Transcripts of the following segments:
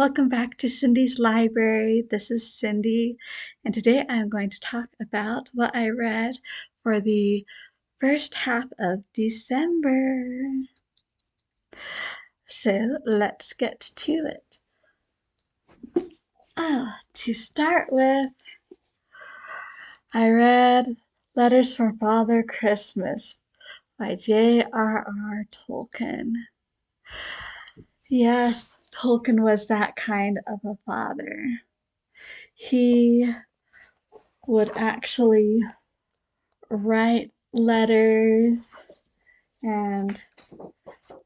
Welcome back to Cindy's Library. This is Cindy, and today I'm going to talk about what I read for the first half of December. So let's get to it. To start with, I read Letters from Father Christmas by J.R.R. Tolkien. Yes, Tolkien was that kind of a father. He would actually write letters, and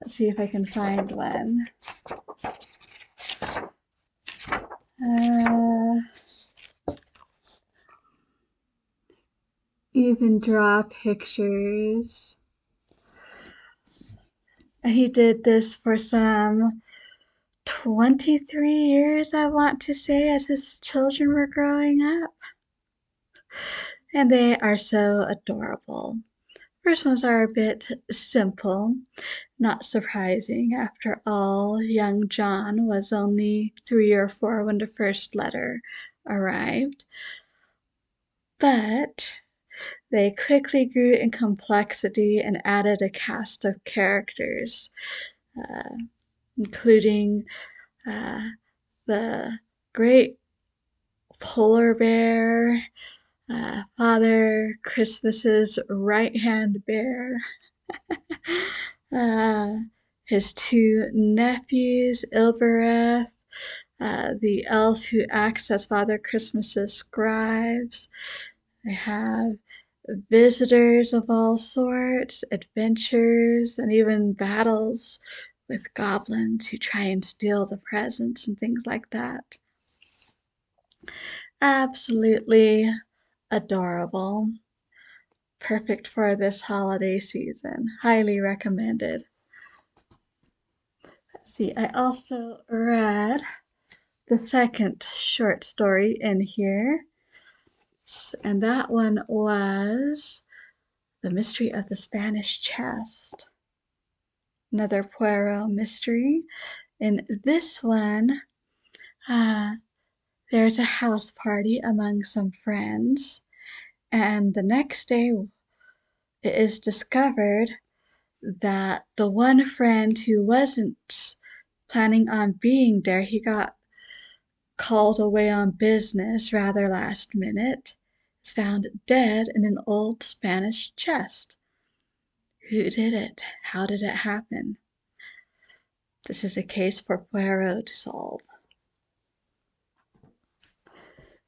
let's see if I can find one. Even draw pictures. He did this for some 23 years, I want to say, as his children were growing up. And they are so adorable. First ones are a bit simple, not surprising. After all, young John was only 3 or 4 when the first letter arrived. But they quickly grew in complexity and added a cast of characters, including the great polar bear, Father Christmas's right-hand bear, his 2 nephews, Ilbereth, the elf who acts as Father Christmas's scribes. They have visitors of all sorts, adventures, and even battles with goblins who try and steal the presents and things like that. Absolutely adorable. Perfect for this holiday season. Highly recommended. Let's see, I also read the second short story in here, and that one was The Mystery of the Spanish Chest. Another Poirot mystery. In this one, there's a house party among some friends, and the next day it is discovered that the one friend who wasn't planning on being there, he got called away on business rather last minute, is found dead in an old Spanish chest. Who did it? How did it happen? This is a case for Poirot to solve.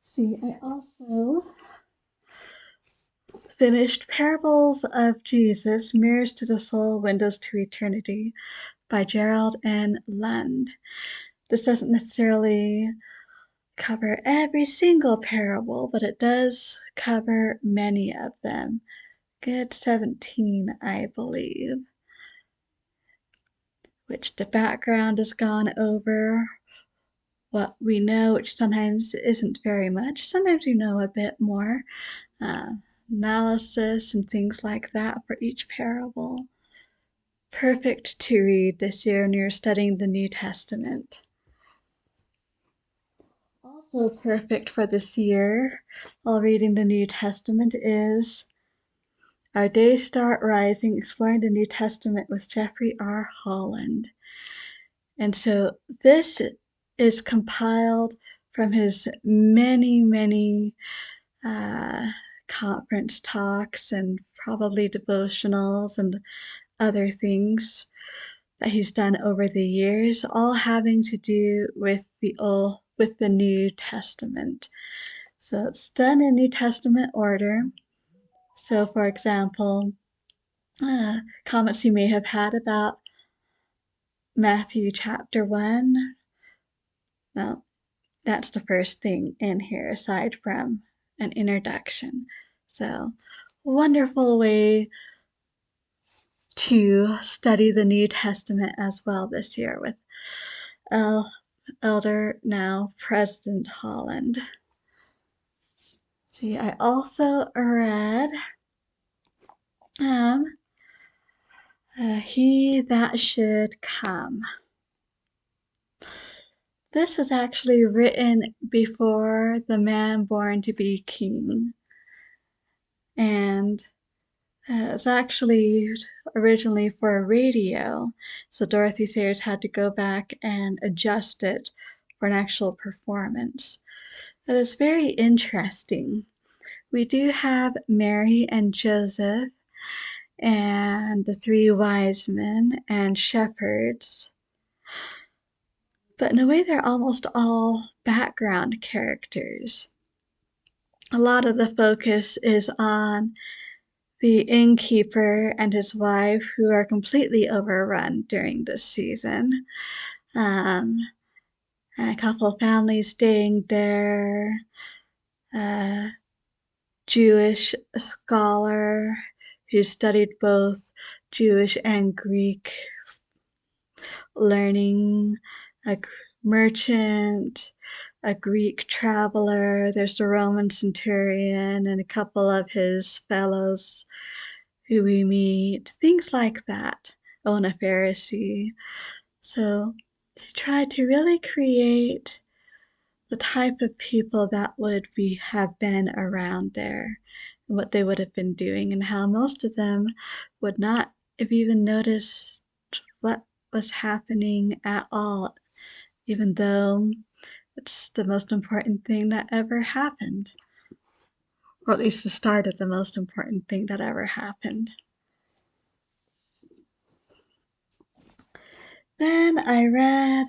See, I also finished Parables of Jesus, Mirrors to the Soul, Windows to Eternity by Gerald and Lund. This doesn't necessarily cover every single parable, but it does cover many of them. Good 17, I believe. Which the background is gone over, what we know, which sometimes isn't very much. Sometimes we know a bit more. Analysis and things like that for each parable. Perfect to read this year when you're studying the New Testament. Also perfect for this year while reading the New Testament is Our Daystar Rising, Exploring the New Testament with Jeffery R. Holland. And so this is compiled from his many conference talks and probably devotionals and other things that he's done over the years, all having to do with the New Testament. So it's done in New Testament order. So, for example, comments you may have had about Matthew chapter 1. Well, that's the first thing in here, aside from an introduction. So, wonderful way to study the New Testament as well this year with Elder, now President Holland. See, I also read He That Should Come. This was actually written before The Man Born to be King, and it's actually originally for radio, so Dorothy Sayers had to go back and adjust it for an actual performance. But it's very interesting. We do have Mary and Joseph and the three wise men and shepherds, but in a way they're almost all background characters. A lot of the focus is on the innkeeper and his wife, who are completely overrun during this season. Um, a couple of families staying there, a Jewish scholar who studied both Jewish and Greek learning, a merchant, a Greek traveler. There's the Roman centurion and a couple of his fellows who we meet, things like that. Oh, and a Pharisee. So he tried to really create the type of people that would have been around there and what they would have been doing, and how most of them would not have even noticed what was happening at all, even though it's the most important thing that ever happened, or at least the start of the most important thing that ever happened. Then I read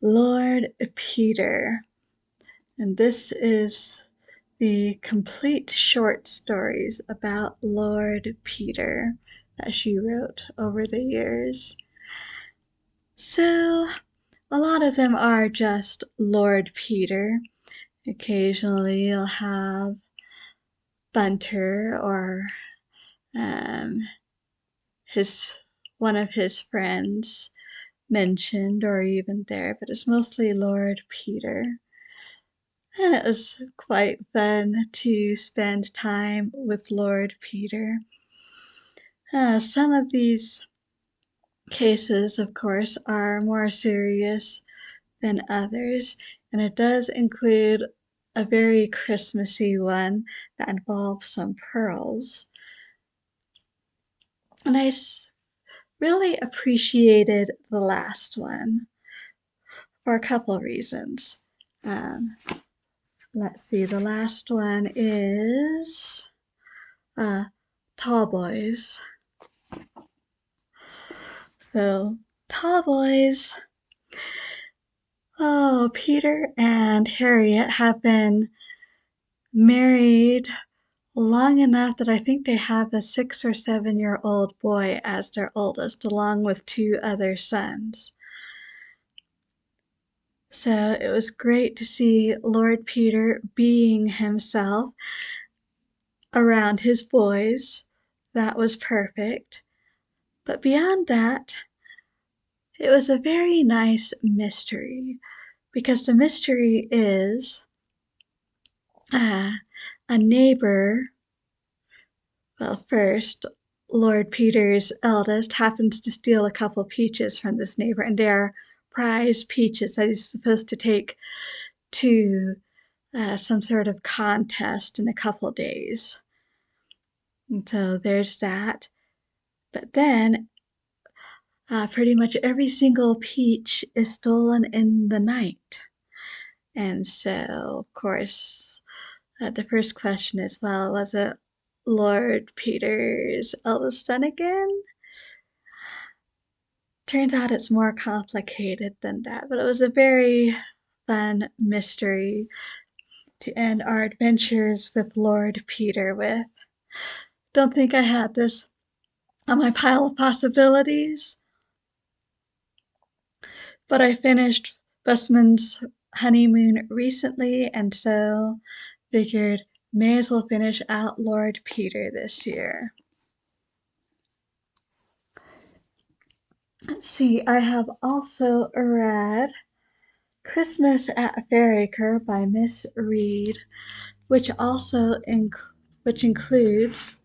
Lord Peter, and this is the complete short stories about Lord Peter that she wrote over the years. So a lot of them are just Lord Peter. Occasionally you'll have Bunter or his one of his friends mentioned or even there, but it's mostly Lord Peter. And it was quite fun to spend time with Lord Peter. Some of these cases, of course, are more serious than others, and it does include a very Christmassy one that involves some pearls. And I really appreciated the last one for a couple reasons. Um, let's see, the last one is Tall Boys. So, Tall Boys, oh, Peter and Harriet have been married long enough that I think they have a 6 or 7-year-old boy as their oldest, along with 2 other sons. So it was great to see Lord Peter being himself around his boys. That was perfect. But beyond that, it was a very nice mystery, because the mystery is a neighbor. Well, first, Lord Peter's eldest happens to steal a couple peaches from this neighbor, and they are prize peaches that he's supposed to take to some sort of contest in a couple days. And so there's that. But then pretty much every single peach is stolen in the night. And so, of course, the first question is, well, was it Lord Peter's eldest son again? Turns out it's more complicated than that, but it was a very fun mystery to end our adventures with Lord Peter with. Don't think I had this on my pile of possibilities, but I finished Busman's Honeymoon recently, and so figured may as well finish out Lord Peter this year. Let's see, I have also read Christmas at Fairacre by Miss Reed, which also includes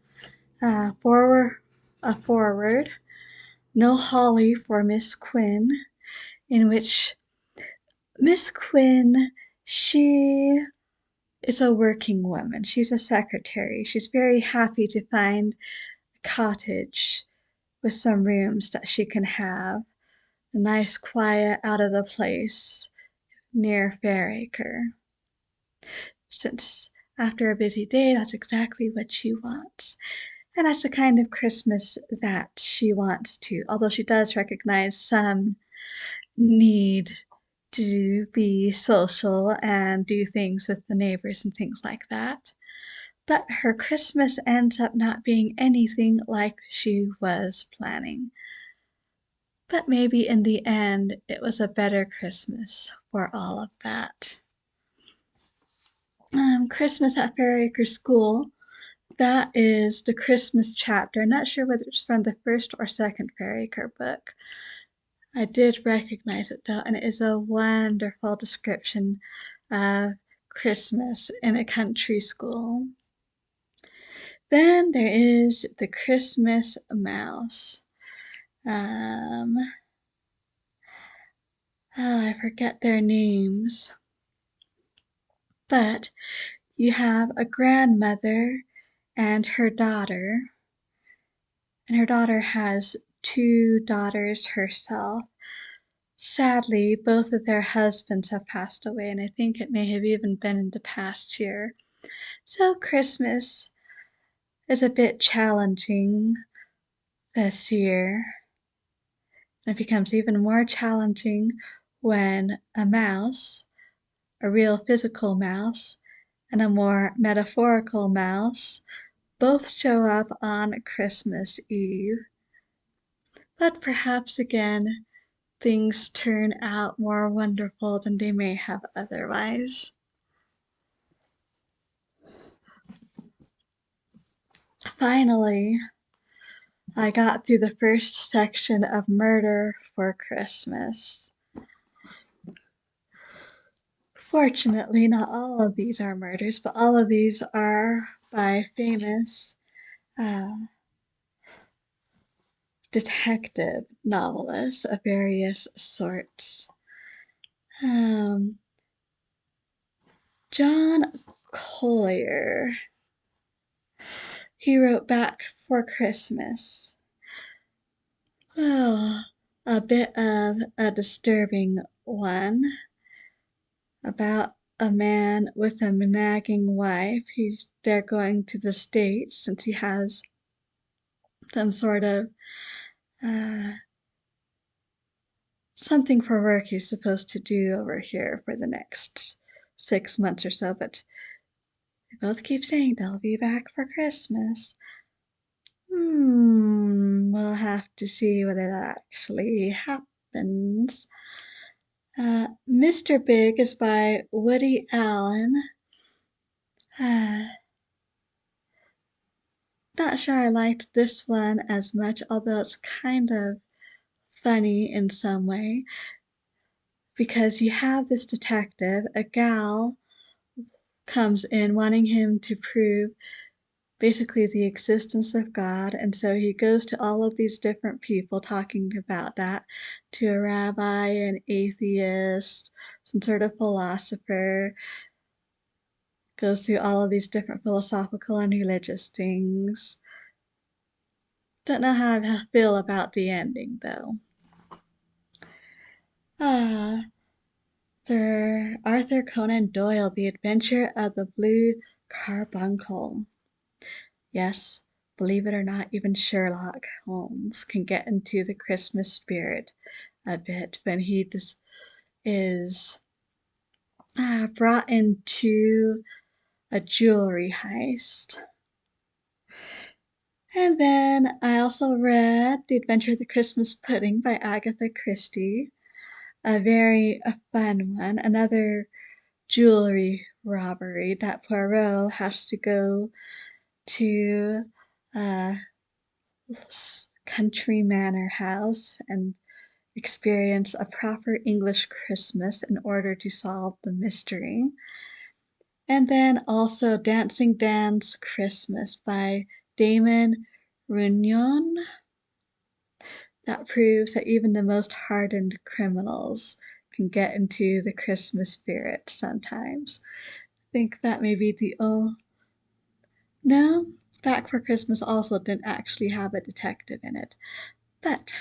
a forward, No Holly for Miss Quinn, in which Miss Quinn, she is a working woman. She's a secretary. She's very happy to find a cottage with some rooms that she can have. A nice, quiet, out of the place near Fairacre. Since after a busy day, that's exactly what she wants. And that's the kind of Christmas that she wants to, although she does recognize some need to be social and do things with the neighbors and things like that. But her Christmas ends up not being anything like she was planning. But maybe in the end, it was a better Christmas for all of that. Christmas at Fairacre School, that is the Christmas chapter. I'm not sure whether it's from the first or second Fairacre book. I did recognize it though, and it is a wonderful description of Christmas in a country school. Then there is the Christmas mouse. Oh, I forget their names. But you have a grandmother and her daughter, and her daughter has two daughters herself. Sadly, both of their husbands have passed away, and I think it may have even been in the past year. So Christmas is a bit challenging this year. It becomes even more challenging when a mouse, a real physical mouse, and a more metaphorical mouse both show up on Christmas Eve. But perhaps again, things turn out more wonderful than they may have otherwise. Finally, I got through the first section of Murder for Christmas. Fortunately, not all of these are murders, but all of these are by famous uh, detective novelists of various sorts. Um, John Collier, he wrote Back for Christmas. Well, a bit of a disturbing one about a man with a nagging wife. They're going to the States since he has some sort of uh, something for work he's supposed to do over here for the next 6 months or so, but they both keep saying they'll be back for Christmas. We'll have to see whether that actually happens. Mr. Big is by Woody Allan. Not sure I liked this one as much, although it's kind of funny in some way, because you have this detective, a gal comes in wanting him to prove basically the existence of God, and so he goes to all of these different people talking about that, to a rabbi, an atheist, some sort of philosopher, goes through all of these different philosophical and religious things. Don't know how I feel about the ending though. Ah, Sir Arthur Conan Doyle, The Adventure of the Blue Carbuncle. Yes, believe it or not, even Sherlock Holmes can get into the Christmas spirit a bit when he is brought into a jewelry heist. And then I also read The Adventure of the Christmas Pudding by Agatha Christie, a very fun one, another jewelry robbery that Poirot has to go to a country manor house and experience a proper English Christmas in order to solve the mystery. And then also Dancing Dan's Christmas by Damon Runyon. That proves that even the most hardened criminals can get into the Christmas spirit sometimes. I think that may be the oh no, Back for Christmas also didn't actually have a detective in it. But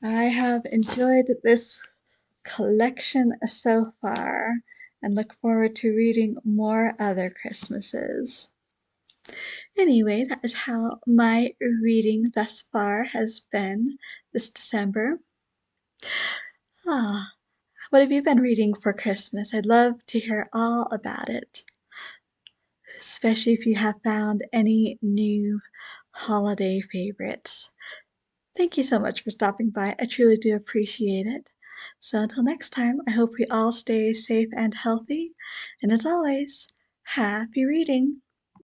I have enjoyed this collection so far and look forward to reading more other Christmases. Anyway, that is how my reading thus far has been this December. Ah, what have you been reading for Christmas? I'd love to hear all about it, especially if you have found any new holiday favorites. Thank you so much for stopping by. I truly do appreciate it. So until next time, I hope we all stay safe and healthy. And as always, happy reading!